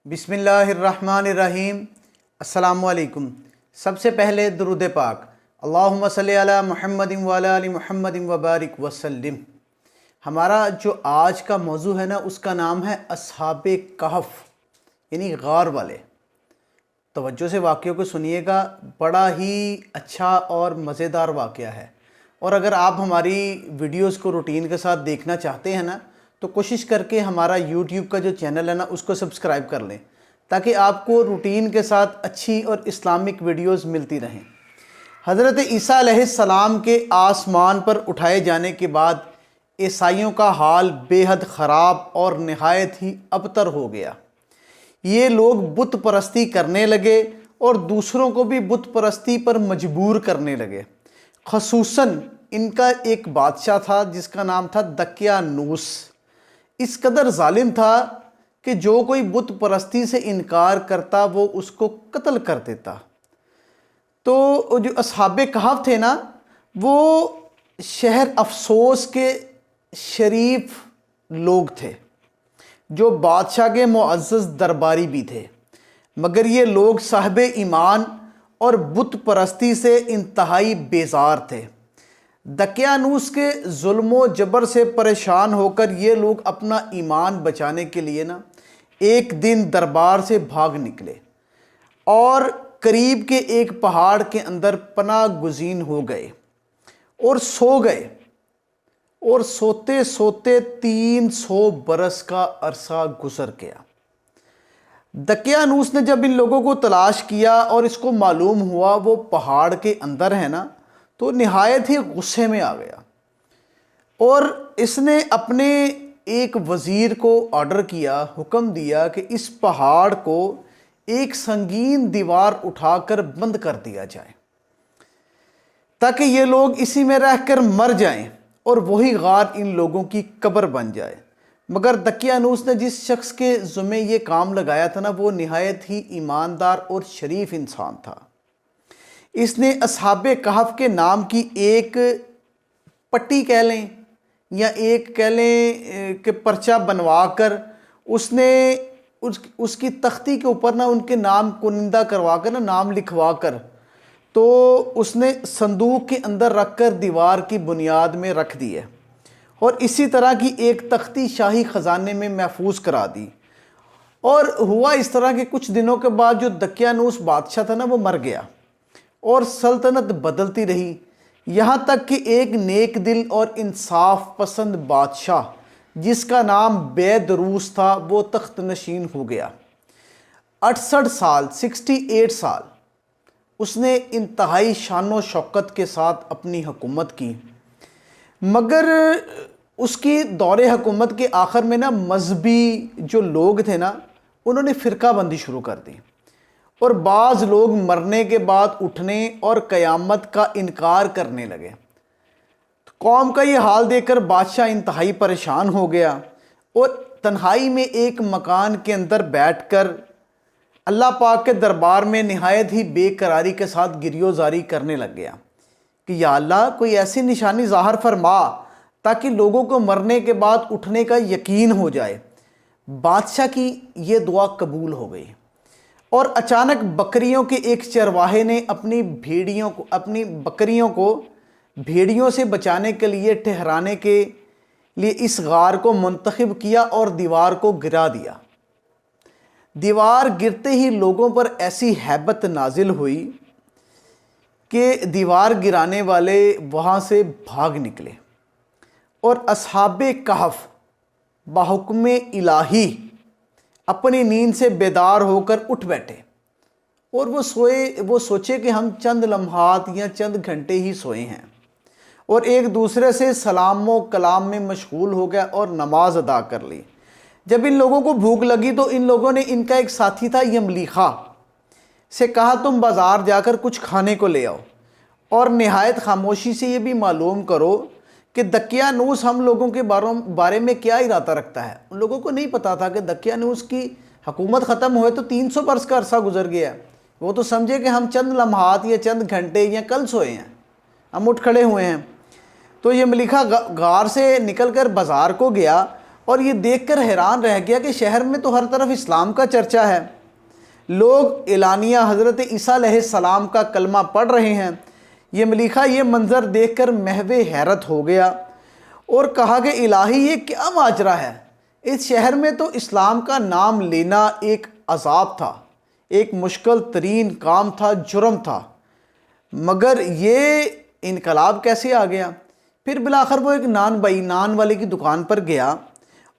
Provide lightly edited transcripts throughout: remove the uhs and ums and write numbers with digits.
बिस्मिल्लाहिर्रहमानिर्रहीम। अस्सलामुअलैकुम। सबसे पहले दुरूद पाक, अल्लाहुम्मा सल्ली अला मुहम्मदिन व अला आलि मुहम्मदिन व बारिक वसल्लिम। हमारा जो आज का मौजू है ना, उसका नाम है अस्हाबे कहफ, यानी गार वाले। तवज्जो से वाक़े को सुनिएगा, बड़ा ही अच्छा और मज़ेदार वाक़या है। और अगर आप हमारी वीडियोस को रूटीन के साथ देखना चाहते हैं ना, तो कोशिश करके हमारा यूट्यूब का जो चैनल है ना, उसको सब्सक्राइब कर लें, ताकि आपको रूटीन के साथ अच्छी और इस्लामिक वीडियोस मिलती रहें। हज़रत ईसा अलैहिस्सलाम के आसमान पर उठाए जाने के बाद ईसाइयों का हाल बेहद ख़राब और नहायत ही अबतर हो गया। ये लोग बुत परस्ती करने लगे और दूसरों को भी बुत परस्ती पर मजबूर करने लगे। ख़ुसूसन इनका एक बादशाह था जिसका नाम था दकियानूस। इस कदर जालिम था कि जो कोई बुत परस्ती से इनकार करता वो उसको कत्ल कर देता। तो जो अस्हाबे कहफ थे ना, वो शहर अफसोस के शरीफ लोग थे, जो बादशाह के मुअज़्ज़ज़ दरबारी भी थे, मगर ये लोग साहिबे ईमान और बुत परस्ती से इंतहाई बेजार थे। दकियानूस के जुल्मो जबर से परेशान होकर ये लोग अपना ईमान बचाने के लिए ना एक दिन दरबार से भाग निकले और करीब के एक पहाड़ के अंदर पनाह गुज़ीन हो गए और सो गए। और सोते सोते 300 बरस का अरसा गुजर गया। दकियानूस ने जब इन लोगों को तलाश किया और इसको मालूम हुआ वो पहाड़ के अंदर है ना, तो निहायत ही गुस्से में आ गया और इसने अपने एक वज़ीर को ऑर्डर किया, हुक्म दिया कि इस पहाड़ को एक संगीन दीवार उठाकर बंद कर दिया जाए, ताकि ये लोग इसी में रहकर मर जाएं और वही गार इन लोगों की कब्र बन जाए। मगर दकियानूस ने जिस शख्स के ज़िम्मे ये काम लगाया था ना, वो निहायत ही ईमानदार और शरीफ इंसान था। इसने अस्हाबे कहफ के नाम की एक पट्टी कह लें या एक कह लें कि पर्चा बनवा कर उसने उसकी तख्ती के ऊपर ना उनके नाम कुनिंदा करवा कर ना, नाम लिखवा कर, तो उसने संदूक के अंदर रख कर दीवार की बुनियाद में रख दी है और इसी तरह की एक तख्ती शाही ख़जाने में महफूज करा दी। और हुआ इस तरह के कुछ दिनों के बाद जो दकियानूस बादशाह था ना, वो मर गया और सल्तनत बदलती रही, यहाँ तक कि एक नेक दिल और इंसाफ पसंद बादशाह जिसका नाम बैदरूस था, वो तख्त नशीन हो गया। 68 साल 68 साल उसने इंतहाई शानो शौकत के साथ अपनी हुकूमत की। मगर उसकी दौरे हुकूमत के आखिर में ना मजहबी जो लोग थे ना, उन्होंने फ़िरका बंदी शुरू कर दी और बाज़ लोग मरने के बाद उठने और क़यामत का इनकार करने लगे। तो कौम का ये हाल देखकर बादशाह इंतहाई परेशान हो गया और तन्हाई में एक मकान के अंदर बैठकर अल्लाह पाक के दरबार में निहायत ही बेकरारी के साथ गिरियोजारी करने लग गया कि या अल्लाह, कोई ऐसी निशानी ज़ाहिर फरमा ताकि लोगों को मरने के बाद उठने का यकीन हो जाए। बादशाह की ये दुआ कबूल हो गई और अचानक बकरियों के एक चरवाहे ने अपनी बकरियों को भेड़ियों से बचाने के लिए ठहराने के लिए इस गार को मुंतखब किया और दीवार को गिरा दिया। दीवार गिरते ही लोगों पर ऐसी हैबत नाजिल हुई कि दीवार गिराने वाले वहाँ से भाग निकले और अस्हाबे कहफ बाहुक्मे इलाही अपनी नींद से बेदार होकर उठ बैठे और वो सोचे कि हम चंद लम्हात या चंद घंटे ही सोए हैं, और एक दूसरे से सलाम व कलाम में मशगूल हो गया और नमाज अदा कर ली। जब इन लोगों को भूख लगी तो इन लोगों ने, इनका एक साथी था यमलीखा, से कहा तुम बाज़ार जाकर कुछ खाने को ले आओ और नहायत खामोशी से ये भी मालूम करो कि दकियानूस हम लोगों के बारे में क्या इरादा रखता है। उन लोगों को नहीं पता था कि दकियानूस की हुकूमत ख़त्म हुए तो 300 बरस का अरसा गुजर गया। वो तो समझे कि हम चंद लम्हात या चंद घंटे या कल सोए हैं, हम उठ खड़े हुए हैं। तो ये मलिका गार से निकल कर बाज़ार को गया और ये देखकर हैरान रह गया कि शहर में तो हर तरफ इस्लाम का चर्चा है, लोग एलानिया हज़रत ईसा अलैहिस्सलाम का कलमा पढ़ रहे हैं। ये मलिका ये मंज़र देखकर महवे हैरत हो गया और कहा कि इलाही ये क्या माजरा है, इस शहर में तो इस्लाम का नाम लेना एक अजाब था, एक मुश्किल तरीन काम था, जुर्म था, मगर ये इनकलाब कैसे आ गया। फिर बिलाखिर वो एक नान वाले की दुकान पर गया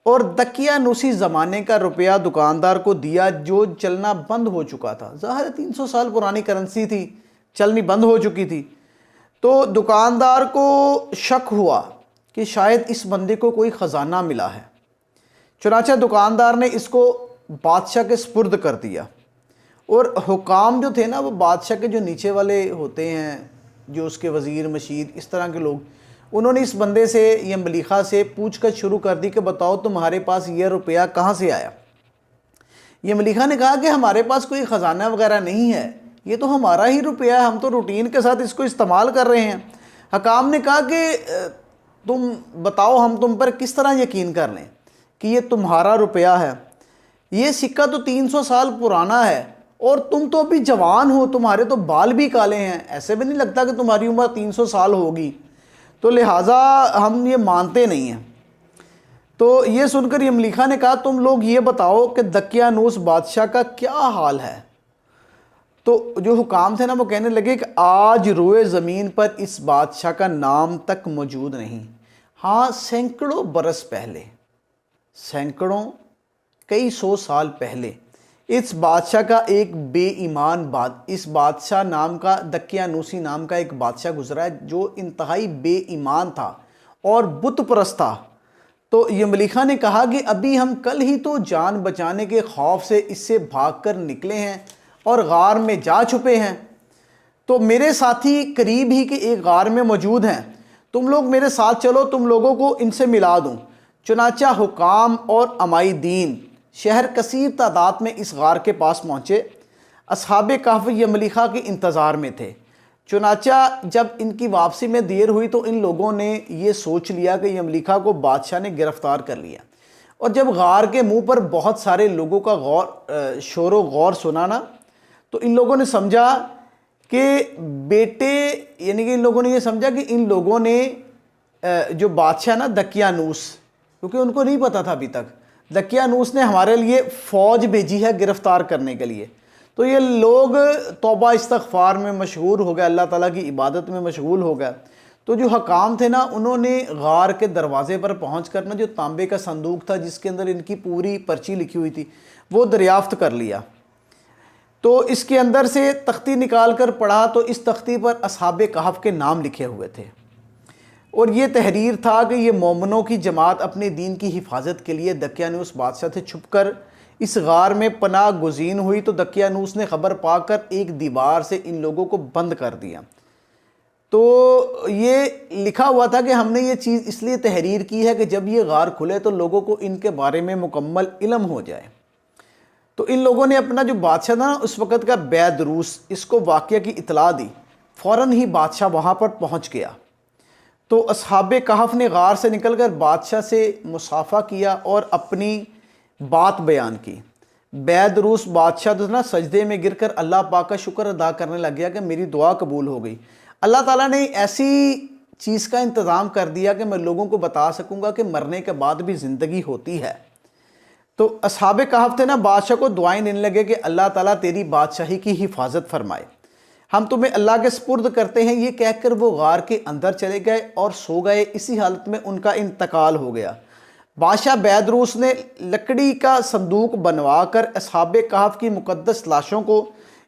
और दकियानूसी ज़माने का रुपया दुकानदार को दिया जो चलना बंद हो चुका था। ज़ाहिर 300 साल पुरानी करेंसी थी, चलनी बंद हो चुकी थी। तो दुकानदार को शक हुआ कि शायद इस बंदे को कोई ख़जाना मिला है। चुनांचे दुकानदार ने इसको बादशाह के सुपुर्द कर दिया और हुकाम जो थे ना, वो बादशाह के जो नीचे वाले होते हैं, जो उसके वज़ीर मशीर इस तरह के लोग, उन्होंने इस बंदे से, ये मलिका से पूछकर शुरू कर दी कि बताओ तुम्हारे पास ये रुपया कहाँ से आया। ये मलिका ने कहा कि हमारे पास कोई ख़जाना वगैरह नहीं है, ये तो हमारा ही रुपया है, हम तो रूटीन के साथ इसको इस्तेमाल कर रहे हैं। हकाम ने कहा कि तुम बताओ हम तुम पर किस तरह यकीन कर लें कि ये तुम्हारा रुपया है। ये सिक्का तो 300 साल पुराना है और तुम तो अभी जवान हो, तुम्हारे तो बाल भी काले हैं, ऐसे भी नहीं लगता कि तुम्हारी उम्र 300 साल होगी, तो लिहाजा हम ये मानते नहीं हैं। तो ये सुनकर ये मलिका ने कहा तुम लोग ये बताओ कि दकियानूस बादशाह का क्या हाल है। तो जो हुकाम थे ना, वो कहने लगे कि आज रोए ज़मीन पर इस बादशाह का नाम तक मौजूद नहीं। हाँ, सैकड़ों बरस पहले, सैकड़ों कई सौ साल पहले इस बादशाह का एक बेईमान इस बादशाह नाम का, दकियानूसी नाम का एक बादशाह गुजरा है जो इंतहाई बेईमान था और बुत परस्त था। तो ये मलिका ने कहा कि अभी हम कल ही तो जान बचाने के खौफ से इससे भागकर निकले हैं और गार में जा छुपे हैं। तो मेरे साथी करीब ही के एक गार में मौजूद हैं, तुम लोग मेरे साथ चलो, तुम लोगों को इनसे मिला दूँ। चुनाचा हुकाम और अमाईदीन शहर कसीर तादाद में इस गार के पास पहुँचे। असहाबे कहफ ये मलिका के इंतज़ार में थे। चुनाचा जब इनकी वापसी में देर हुई तो इन लोगों ने ये सोच लिया कि ये मलिका को बादशाह ने गिरफ़्तार कर लिया। और जब गार के मुंह पर बहुत सारे लोगों का शोर व गौर सुना ना, तो इन लोगों ने समझा कि बेटे, यानी कि इन लोगों ने ये समझा कि इन लोगों ने जो बादशाह ना दकियानूस, क्योंकि उनको नहीं पता था अभी तक, दकियानूस ने हमारे लिए फ़ौज भेजी है गिरफ़्तार करने के लिए। तो ये लोग तौबा इस्तग़फ़ार में मशगूल हो गए, अल्लाह ताला की इबादत में मशगूल हो गए। तो जो हकाम थे ना, उन्होंने गार के दरवाज़े पर पहुँच कर ना, जो तांबे का संदूक था जिसके अंदर इनकी पूरी पर्ची लिखी हुई थी, वो दरियाफ़्त कर लिया। तो इसके अंदर से तख्ती निकाल कर पढ़ा तो इस तख्ती पर असहाबे कहफ के नाम लिखे हुए थे और ये तहरीर था कि ये मोमिनों की जमात अपने दीन की हिफाजत के लिए दकियानूस बादशाह से छुपकर इस गार में पनाह गुज़ीन हुई। तो दकियानूस ने ख़बर पाकर एक दीवार से इन लोगों को बंद कर दिया। तो ये लिखा हुआ था कि हमने ये चीज़ इसलिए तहरीर की है कि जब ये गार खुले तो लोगों को इनके बारे में मुकम्मल इल्म हो जाए। तो इन लोगों ने अपना जो बादशाह था ना उस वक़्त का बैदरूस, इसको वाक़या की इतला दी। फ़ौरन ही बादशाह वहाँ पर पहुँच गया। तो असहाबे कहफ ने गार से निकलकर बादशाह से मुसाफ़ा किया और अपनी बात बयान की। बैदरूस बादशाह तो ना सजदे में गिरकर अल्लाह पाक का शुक्र अदा करने लग गया कि मेरी दुआ कबूल हो गई। अल्लाह ताला ने ऐसी चीज़ का इंतज़ाम कर दिया कि मैं लोगों को बता सकूँगा कि मरने के बाद भी ज़िंदगी होती है। तो असहाबे कहफ थे ना, बादशाह को दुआएं देने लगे कि अल्लाह ताला तेरी बादशाही की हिफाजत फरमाए, हम तुम्हें अल्लाह के सुपुर्द करते हैं। ये कहकर वो गार के अंदर चले गए और सो गए। इसी हालत में उनका इंतकाल हो गया। बादशाह बैदरूस ने लकड़ी का संदूक बनवा कर असहाबे कहफ की मुकद्दस लाशों को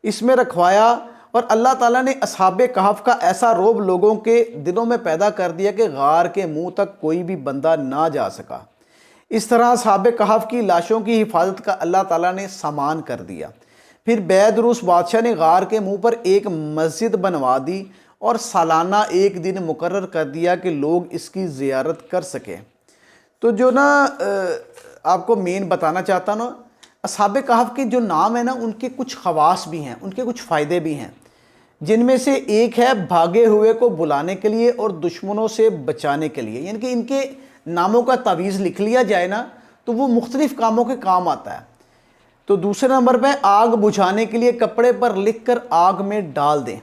इसमें रखवाया और अल्लाह ताला ने असहाबे कहफ का ऐसा रोब लोगों के दिलों में पैदा कर दिया कि गार के मुंह तक कोई भी बंदा ना जा सका। इस तरह असहाबे कहफ की लाशों की हिफाजत का अल्लाह ताला ने सामान कर दिया। फिर बैदरूस बादशाह ने गार के मुंह पर एक मस्जिद बनवा दी और सालाना एक दिन मुकर्रर कर दिया कि लोग इसकी ज़ियारत कर सकें। तो जो ना आपको मेन बताना चाहता ना, असहाबे कहफ के जो नाम है ना, उनके कुछ ख़वास भी हैं, उनके कुछ फ़ायदे भी हैं, जिनमें से एक है भागे हुए को बुलाने के लिए और दुश्मनों से बचाने के लिए। यानी कि इनके नामों का तावीज़ लिख लिया जाए ना तो वो मुख्तलिफ़ कामों के काम आता है। तो दूसरे नंबर पे आग बुझाने के लिए कपड़े पर लिखकर आग में डाल दें।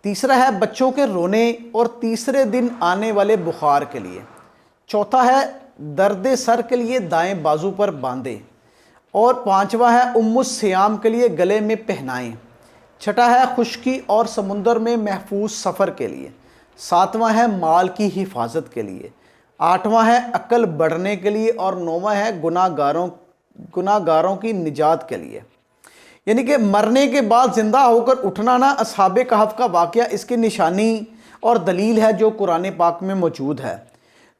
तीसरा है बच्चों के रोने और तीसरे दिन आने वाले बुखार के लिए। चौथा है दर्द सर के लिए दाएं बाजू पर बांधें। और पांचवा है उम्मुस सियाम के लिए गले में पहनाएं। छठा है खुश्की और समुंदर में महफूज सफ़र के लिए। सातवां है माल की हिफाजत के लिए। आठवां है अक्ल बढ़ने के लिए। और नौवां है गुनाहगारों की निजात के लिए। यानी कि मरने के बाद ज़िंदा होकर उठना ना असहाबे कहफ का वाक़या इसकी निशानी और दलील है जो कुरान पाक में मौजूद है।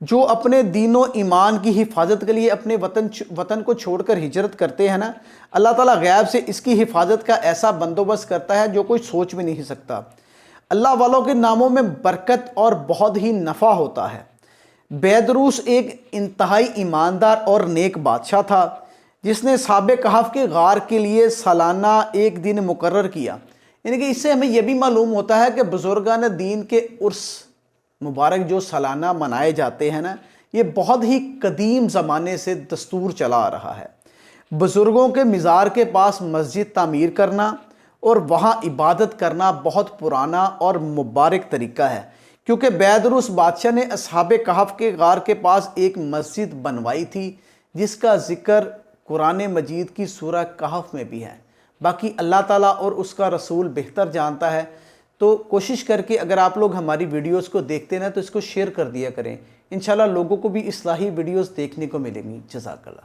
जो अपने दीन और ईमान की हिफाजत के लिए अपने वतन को छोड़कर हिजरत करते हैं ना, अल्लाह ताला गैब से इसकी हिफाजत का ऐसा बंदोबस्त करता है जो कोई सोच भी नहीं सकता। अल्लाह वालों के नामों में बरकत और बहुत ही नफ़ा होता है। बैदरूस एक इंतहाई ईमानदार और नेक बादशाह था जिसने साबे कहफ के गार के लिए सालाना एक दिन मुकर्रर किया। यानी कि इससे हमें यह भी मालूम होता है कि बुजुर्गान दीन के उर्स मुबारक जो सालाना मनाए जाते हैं ना, ये बहुत ही कदीम ज़माने से दस्तूर चला आ रहा है। बुज़ुर्गों के मज़ार के पास मस्जिद तामीर करना और वहाँ इबादत करना बहुत पुराना और मुबारक तरीका है, क्योंकि बैदरूस बादशाह ने असहाबे कहफ के गार के पास एक मस्जिद बनवाई थी जिसका ज़िक्र कुरान मजीद की सूरह कहफ में भी है। बाकी अल्लाह ताला और उसका रसूल बेहतर जानता है। तो कोशिश करके अगर आप लोग हमारी वीडियोस को देखते हैं ना तो इसको शेयर कर दिया करें। इंशाल्लाह लोगों को भी इस्लाही वीडियोस देखने को मिलेंगी। जज़ाकल्लाह।